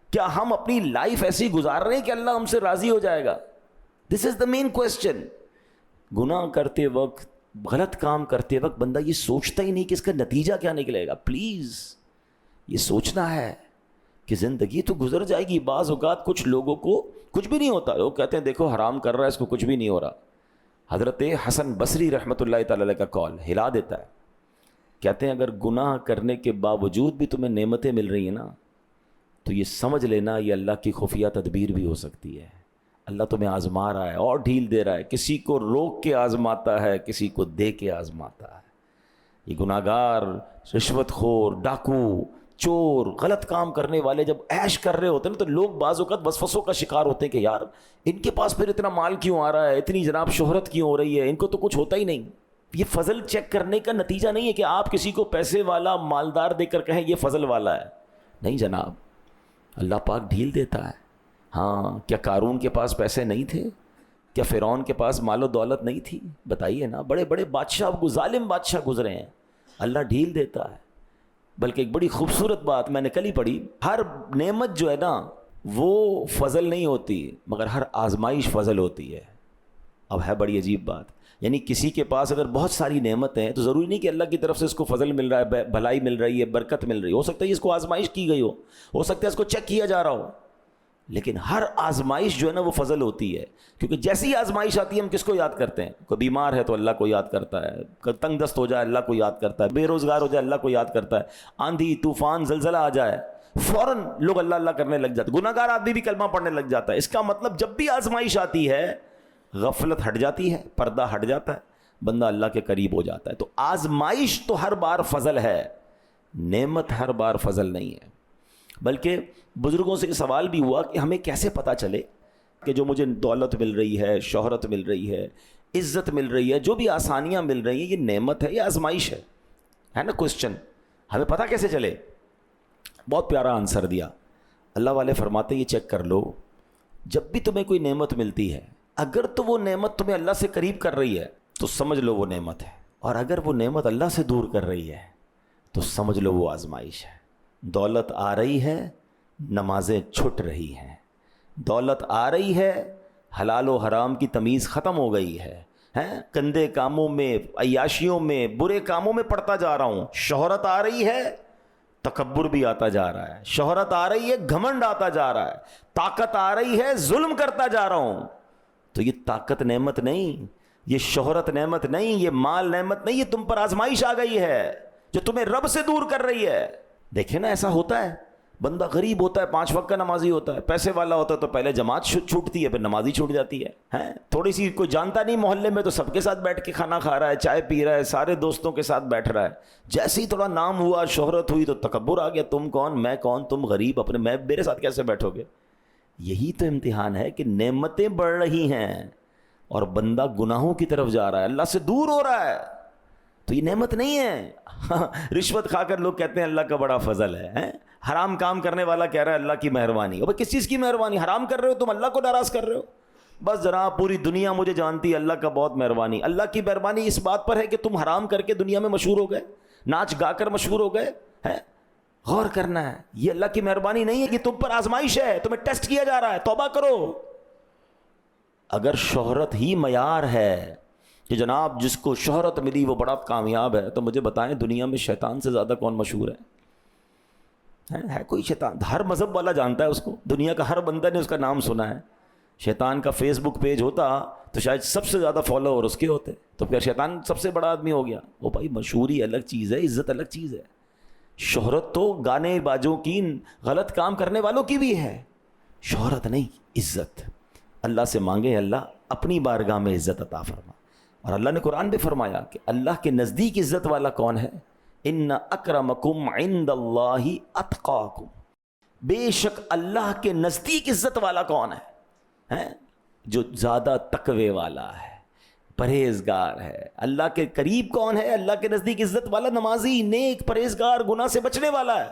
کیا ہم اپنی لائف ایسی گزار رہے ہیں کہ اللہ ہم سے راضی ہو جائے گا؟ دس از دا مین کوشچن. گناہ کرتے وقت، غلط کام کرتے وقت بندہ یہ سوچتا ہی نہیں کہ اس کا نتیجہ کیا نکلے گا. پلیز یہ سوچنا ہے کہ زندگی تو گزر جائے گی. بعض اوقات کچھ لوگوں کو کچھ بھی نہیں ہوتا، وہ کہتے ہیں دیکھو حرام کر رہا ہے، اس کو کچھ بھی نہیں ہو رہا. حضرت حسن بصری رحمۃ اللہ تعالی علیہ کا قول ہلا دیتا ہے. کہتے ہیں اگر گناہ کرنے کے باوجود بھی تمہیں نعمتیں مل رہی ہیں نا، تو یہ سمجھ لینا یہ اللہ کی خفیہ تدبیر بھی ہو سکتی ہے. اللہ تمہیں آزما رہا ہے اور ڈھیل دے رہا ہے. کسی کو روک کے آزماتا ہے، کسی کو دے کے آزماتا ہے. یہ گناہ گار، رشوت خور، ڈاکو، چور، غلط کام کرنے والے جب عیش کر رہے ہوتے ہیں تو لوگ بعض اوقات وسوسوں کا شکار ہوتے ہیں کہ یار ان کے پاس پھر اتنا مال کیوں آ رہا ہے، اتنی جناب شہرت کیوں ہو رہی ہے، ان کو تو کچھ ہوتا ہی نہیں. یہ فضل چیک کرنے کا نتیجہ نہیں ہے کہ آپ کسی کو پیسے والا مالدار دے کر کہیں یہ فضل والا ہے. نہیں جناب، اللہ پاک ڈھیل دیتا ہے. ہاں، کیا قارون کے پاس پیسے نہیں تھے؟ کیا فرعون کے پاس مال و دولت نہیں تھی؟ بتائیے نا. بڑے بڑے بادشاہ، ظالم بادشاہ گزرے ہیں، اللہ ڈھیل دیتا ہے. بلکہ ایک بڑی خوبصورت بات میں نے کل ہی پڑھی، ہر نعمت جو ہے نا وہ فضل نہیں ہوتی، مگر ہر آزمائش فضل ہوتی ہے. اب ہے بڑی عجیب بات، یعنی کسی کے پاس اگر بہت ساری نعمتیں ہیں تو ضروری نہیں کہ اللہ کی طرف سے اس کو فضل مل رہا ہے، بھلائی مل رہی ہے، برکت مل رہی ہے. ہو سکتا ہے اس کو آزمائش کی گئی ہو سکتا ہے اس کو چیک کیا جا رہا ہو. لیکن ہر آزمائش جو ہے نا وہ فضل ہوتی ہے. کیونکہ جیسی آزمائش آتی ہے ہم کس کو یاد کرتے ہیں؟ کوئی بیمار ہے تو اللہ کو یاد کرتا ہے، تنگ دست ہو جائے اللہ کو یاد کرتا ہے، بے روزگار ہو جائے اللہ کو یاد کرتا ہے، آندھی طوفان زلزلہ آ جائے فوراً لوگ اللہ اللہ کرنے لگ جاتے، گناہ گار آدمی بھی کلمہ پڑھنے لگ جاتا ہے. اس کا مطلب جب بھی آزمائش آتی ہے غفلت ہٹ جاتی ہے، پردہ ہٹ جاتا ہے، بندہ اللہ کے قریب ہو جاتا ہے. تو آزمائش تو ہر بار فضل ہے، نعمت ہر بار فضل نہیں ہے. بلکہ بزرگوں سے سوال بھی ہوا کہ ہمیں کیسے پتہ چلے کہ جو مجھے دولت مل رہی ہے، شہرت مل رہی ہے، عزت مل رہی ہے، جو بھی آسانیاں مل رہی ہیں، یہ نعمت ہے یا آزمائش ہے نا کوسچن. ہمیں پتہ کیسے چلے؟ بہت پیارا آنسر دیا. اللہ والے فرماتے یہ چیک کر لو، جب بھی تمہیں کوئی نعمت ملتی ہے اگر تو وہ نعمت تمہیں اللہ سے قریب کر رہی ہے تو سمجھ لو وہ نعمت ہے، اور اگر وہ نعمت اللہ سے دور کر رہی ہے تو سمجھ لو وہ آزمائش ہے. دولت آ رہی ہے، نمازیں چھٹ رہی ہیں. دولت آ رہی ہے، حلال و حرام کی تمیز ختم ہو گئی ہے، گندے کاموں میں، عیاشیوں میں، برے کاموں میں پڑتا جا رہا ہوں. شہرت آ رہی ہے، تکبر بھی آتا جا رہا ہے. شہرت آ رہی ہے، گھمنڈ آتا جا رہا ہے. طاقت آ رہی ہے، ظلم کرتا جا رہا ہوں. تو یہ طاقت نعمت نہیں، یہ شہرت نعمت نہیں، یہ مال نعمت نہیں، یہ تم پر آزمائش آ گئی ہے جو تمہیں رب سے دور کر رہی ہے. دیکھیں نا ایسا ہوتا ہے، بندہ غریب ہوتا ہے 5 وقت کا نمازی ہوتا ہے، پیسے والا ہوتا ہے تو پہلے جماعت چھوٹتی ہے، پھر نمازی چھوٹ جاتی ہے. تھوڑی سی کوئی جانتا نہیں محلے میں تو سب کے ساتھ بیٹھ کے کھانا کھا رہا ہے، چائے پی رہا ہے، سارے دوستوں کے ساتھ بیٹھ رہا ہے. جیسے ہی تھوڑا نام ہوا، شہرت ہوئی تو تکبر آ گیا، تم کون میں کون، تم غریب، اپنے میں میرے ساتھ کیسے بیٹھو گے. یہی تو امتحان ہے کہ نعمتیں بڑھ رہی ہیں اور بندہ گناہوں کی طرف جا رہا ہے، اللہ سے دور ہو رہا ہے. تو یہ نعمت نہیں ہے. رشوت کھا کر لوگ کہتے ہیں اللہ کا بڑا فضل ہے، حرام کام کرنے والا کہہ رہا ہے اللہ کی مہربانی. اب کس چیز کی مہربانی؟ حرام کر رہے ہو تم، اللہ کو ناراض کر رہے ہو. بس جناب پوری دنیا مجھے جانتی ہے اللہ کا بہت مہربانی. اللہ کی مہربانی اس بات پر ہے کہ تم حرام کر کے دنیا میں مشہور ہو گئے، ناچ گا کر مشہور ہو گئے. غور کرنا ہے، یہ اللہ کی مہربانی نہیں ہے، یہ تم پر آزمائش ہے، تمہیں ٹیسٹ کیا جا رہا ہے. توبہ کرو. اگر شہرت ہی معیار ہے کہ جناب جس کو شہرت ملی وہ بڑا کامیاب ہے، تو مجھے بتائیں دنیا میں شیطان سے زیادہ کون مشہور ہے کوئی شیطان؟ ہر مذہب والا جانتا ہے اس کو، دنیا کا ہر بندہ نے اس کا نام سنا ہے. شیطان کا فیس بک پیج ہوتا تو شاید سب سے زیادہ فالوور اس کے ہوتے، تو پھر شیطان سب سے بڑا آدمی ہو گیا. وہ بھائی مشہوری الگ چیز ہے، عزت الگ چیز ہے. شہرت تو گانے بازوں کی، غلط کام کرنے والوں کی بھی ہے، شہرت نہیں، عزت. اللہ سے مانگے اللہ اپنی بارگاہ میں عزت عطا فرما. اور اللہ نے قرآن بھی فرمایا کہ اللہ کے نزدیک عزت والا کون ہے؟ ان اکرمکم عند اللہ اتقاکم. بے شک اللہ کے نزدیک عزت والا کون ہے؟ جو زیادہ تقوی والا ہے، پرہیزگار ہے. اللہ کے قریب کون ہے؟ اللہ کے نزدیک عزت والا نمازی، نیک، پرہیزگار، گناہ سے بچنے والا ہے.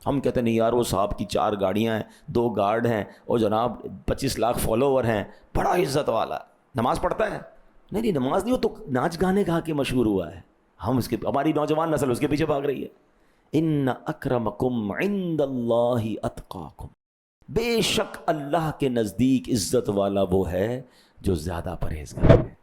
ہم کہتے ہیں نہیں یار وہ صاحب کی 4 گاڑیاں ہیں، 2 گارڈ ہیں، اور جناب 25 لاکھ فالوور ہیں، بڑا عزت والا ہے، نماز پڑھتا ہے. نہیں نماز نہیں، وہ تو ناچ گانے گا کے مشہور ہوا ہے. ہم اس کے، ہماری نوجوان نسل اس کے پیچھے بھاگ رہی ہے. ان اکرمکم عند اللہ اتقاکم. بے شک اللہ کے نزدیک عزت والا وہ ہے جو زیادہ پرہیزگار ہے.